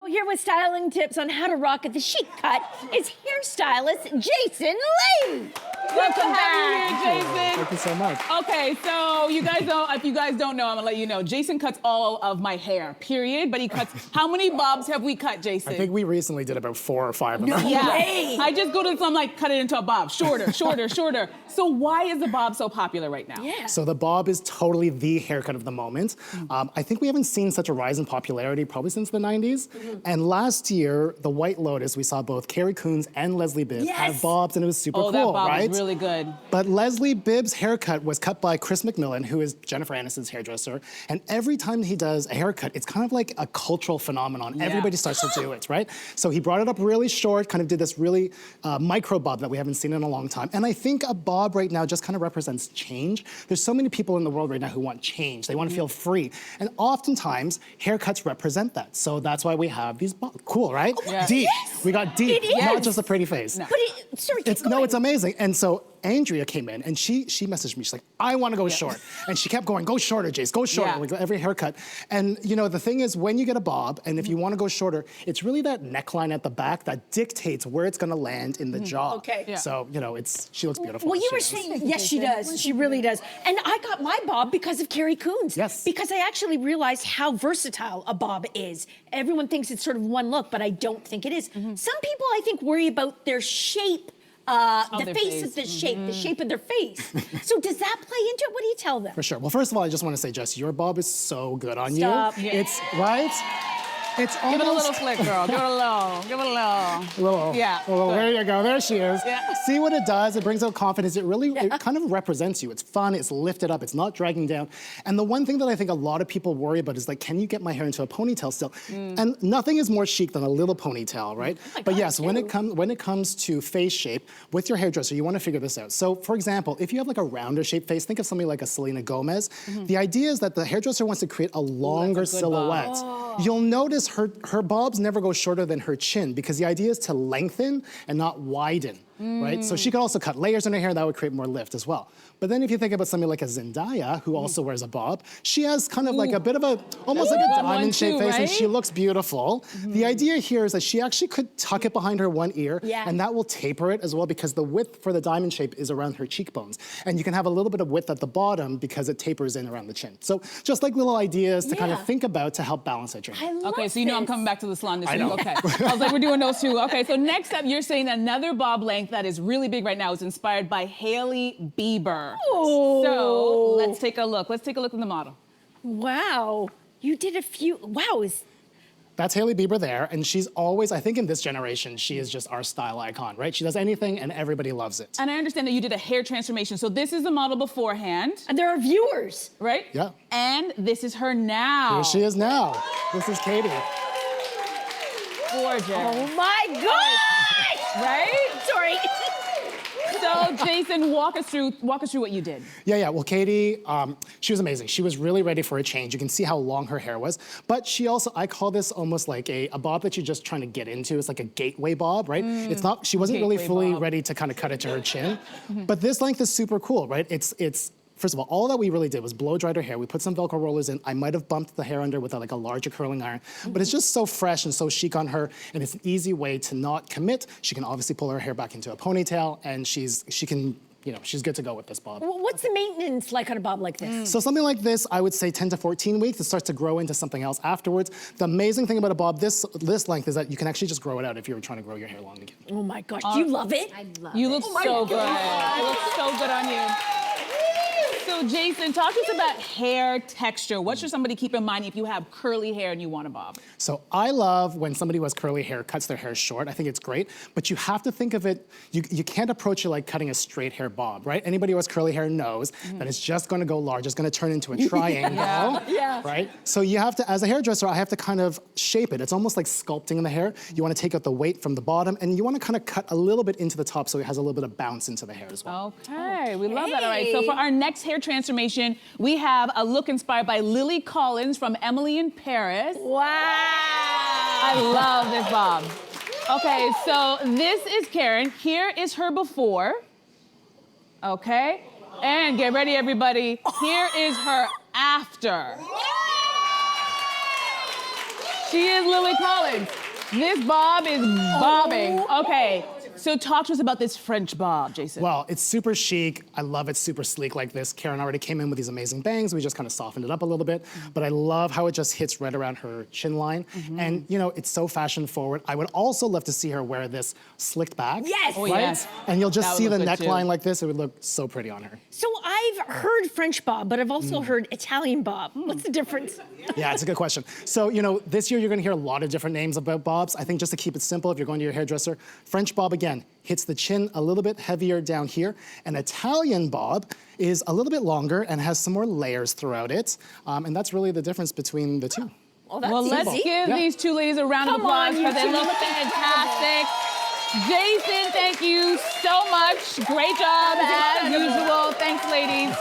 Here with styling tips on how to rock at the chic cut is hairstylist Jason Lee. Welcome back, Jason. Thank you so much. Okay, so if you guys don't know, I'm gonna let you know. Jason cuts all of my hair, period. But he cuts, how many bobs have we cut, Jason? I think we recently did about 4 or 5 of them. Yeah. I just go to some, like, cut it into a bob. Shorter, shorter, shorter. So why is the bob so popular right now? Yeah. So the bob is totally the haircut of the moment. I think we haven't seen such a rise in popularity probably since the 90s. And last year, the White Lotus, we saw both Carrie Coon and Leslie Bibb have bobs, and it was super cool, that bob right? was really good. But Leslie Bibb's haircut was cut by Chris McMillan, who is Jennifer Aniston's hairdresser. And every time he does a haircut, it's kind of like a cultural phenomenon. Yeah. Everybody starts to do it, right? So he brought it up really short, kind of did this really micro bob that we haven't seen in a long time. And I think a bob right now just kind of represents change. There's so many people in the world right now who want change. They want to feel free. And oftentimes, haircuts represent that. So that's why we have these bobs. Cool, right? Oh, yeah. Deep. Yes. We got deep, not just a pretty face. No. But it's amazing. And so Andrea came in and she messaged me. She's like, I want to go short. And she kept going, go shorter, Jace, go shorter. Like every haircut. And you know, the thing is, when you get a bob, and if you want to go shorter, it's really that neckline at the back that dictates where it's going to land in the jaw. Okay. Yeah. So, you know, she looks beautiful. Well, you were saying, yes, she does. She really does. And I got my bob because of Carrie Coon's. Yes. Because I actually realized how versatile a bob is. Everyone thinks it's sort of one look, but I don't think it is. Some people, I think, worry about their shape. The face of the shape of their face. So does that play into it? What do you tell them? For sure. Well, first of all, I just want to say, Jess, your bob is so good on you. Yeah. It's, right? It's almost... Give it a little flick, girl. Give it a little. Give it a little. Little. Yeah. Well, there you go. There she is. Yeah. See what it does? It brings out confidence. It really, it kind of represents you. It's fun. It's lifted up. It's not dragging down. And the one thing that I think a lot of people worry about is like, can you get my hair into a ponytail still? And nothing is more chic than a little ponytail, right? But yes, when it comes to face shape, with your hairdresser, you want to figure this out. So, for example, if you have like a rounder shaped face, think of somebody like a Selena Gomez. The idea is that the hairdresser wants to create a longer silhouette. You'll notice her bobs never go shorter than her chin because the idea is to lengthen and not widen, right? So she could also cut layers in her hair, that would create more lift as well. But then if you think about somebody like a Zendaya, who also wears a bob, she has kind of like a bit of a, almost like a diamond-shaped face, and she looks beautiful. The idea here is that she actually could tuck it behind her one ear, and that will taper it as well because the width for the diamond shape is around her cheekbones. And you can have a little bit of width at the bottom because it tapers in around the chin. So just like little ideas to kind of think about to help balance out your hair. Okay, so you know I'm coming back to the salon this week. know. Okay. I was like, we're doing those two. Okay, so next up, you're saying another bob length that is really big right now is inspired by Hailey Bieber. Oh. So let's take a look. Let's take a look at the model. Wow. You did a few, wow. That's Hailey Bieber there, and she's always, I think in this generation, she is just our style icon, right? She does anything and everybody loves it. And I understand that you did a hair transformation. So this is the model beforehand. And there are viewers. Right? Yeah. And this is her now. Here she is now. This is Katie. Gorgeous. Oh my God! Right? Sorry. So Jason, walk us through what you did. Yeah, well, Katie, she was amazing. She was really ready for a change. You can see how long her hair was. But she also, I call this almost like a bob that you're just trying to get into. It's like a gateway bob, right? It's not, she wasn't really fully ready to kind of cut it to her chin. But this length is super cool, right? It's first of all that we really did was blow dried her hair. We put some Velcro rollers in. I might have bumped the hair under with like a larger curling iron, but it's just so fresh and so chic on her, and it's an easy way to not commit. She can obviously pull her hair back into a ponytail, and she can, you know, she's good to go with this bob. What's the maintenance like on a bob like this? So something like this, I would say 10 to 14 weeks. It starts to grow into something else afterwards. The amazing thing about a bob this length is that you can actually just grow it out if you were trying to grow your hair long again. Oh my gosh, do you love it? I love You it. look so good. It looks so good on you. So Jason, talk to us about hair texture. What should somebody keep in mind if you have curly hair and you want a bob? So I love when somebody who has curly hair cuts their hair short. I think it's great, but you have to think of it, you can't approach it like cutting a straight hair bob, right? Anybody who has curly hair knows that it's just gonna go large. It's gonna turn into a triangle, right? So you have to, as a hairdresser, I have to kind of shape it. It's almost like sculpting the hair. You wanna take out the weight from the bottom, and you wanna kind of cut a little bit into the top so it has a little bit of bounce into the hair as well. Okay, we love that. All right, so for our next hair transformation, we have a look inspired by Lily Collins from Emily in Paris. Wow. I love this bob. Okay, so this is Karen. Here is her before. Okay, and get ready, everybody. Here is her after. She is Lily Collins. This bob is bobbing. Okay, so talk to us about this French bob, Jason. Well, it's super chic. I love it, super sleek like this. Karen already came in with these amazing bangs. We just kind of softened it up a little bit. But I love how it just hits right around her chin line. And you know, it's so fashion forward. I would also love to see her wear this slicked back. Yes. Oh, right? yes. And you'll That just would see the look good, neckline too. like this. It would look so pretty on her. So I've heard French bob, but I've also heard Italian bob. What's the difference? Yeah, it's a good question. So, you know, this year you're gonna hear a lot of different names about bobs. I think just to keep it simple, if you're going to your hairdresser, French bob, again, hits the chin a little bit heavier down here. An Italian bob is a little bit longer and has some more layers throughout it. And that's really the difference between the two. Well, that's Well, let's easy. give these two ladies a round of Come applause on, because they you look two. fantastic. Jason, thank you so much. Great job as usual. Thanks, ladies.